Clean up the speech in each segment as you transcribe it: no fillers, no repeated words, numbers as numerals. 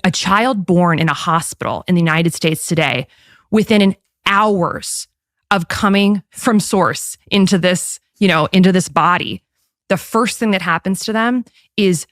a child born in a hospital in the United States today, within an hours of coming from source into this, into this body, the first thing that happens to them is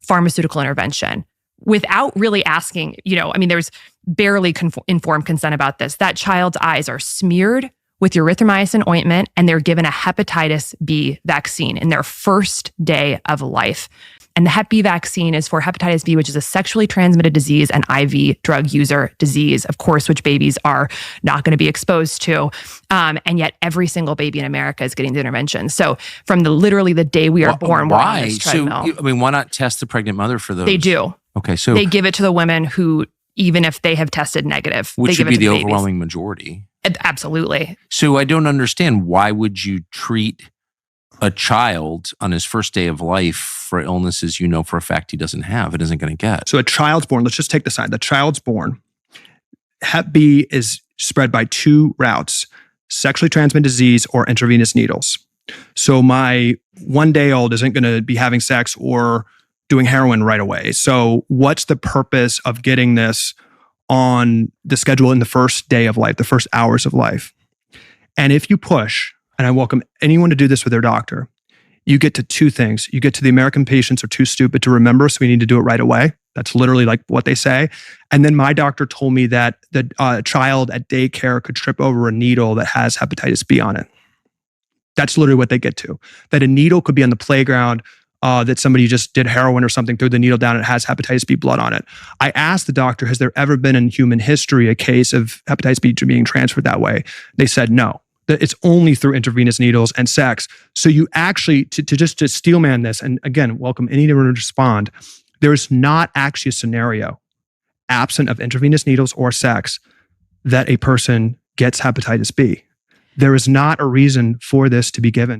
pharmaceutical intervention without really asking, there's barely informed consent about this. That child's eyes are smeared with erythromycin ointment and they're given a hepatitis B vaccine in their first day of life. And the Hep B vaccine is for hepatitis B, which is a sexually transmitted disease and IV drug user disease, of course, which babies are not going to be exposed to. And yet every single baby in America is getting the intervention. So from literally the day we are born, we're on this treadmill. So, why not test the pregnant mother for those? They do. Okay, so they give it to the women who, even if they have tested negative, which they should give be it to the babies. overwhelming majority. Absolutely. So I don't understand, why would you treat a child on his first day of life for illnesses for a fact he doesn't have, it isn't going to get? So a child's born, let's just take the side. The child's born. Hep B is spread by 2 routes: sexually transmitted disease or intravenous needles. So my 1-day-old isn't going to be having sex or doing heroin right away. So what's the purpose of getting this on the schedule in the first day of life, the first hours of life? And if you push, and I welcome anyone to do this with their doctor, you get to 2 things. You get to the American patients are too stupid to remember, so we need to do it right away. That's literally like what they say. And then my doctor told me that the child at daycare could trip over a needle that has hepatitis B on it. That's literally what they get to. That a needle could be on the playground, that somebody just did heroin or something, threw the needle down, and it has hepatitis B blood on it. I asked the doctor, has there ever been in human history a case of hepatitis B being transferred that way? They said no. That it's only through intravenous needles and sex. So you actually, to steelman this, and again, welcome anyone to respond, there's not actually a scenario, absent of intravenous needles or sex, that a person gets hepatitis B. There is not a reason for this to be given.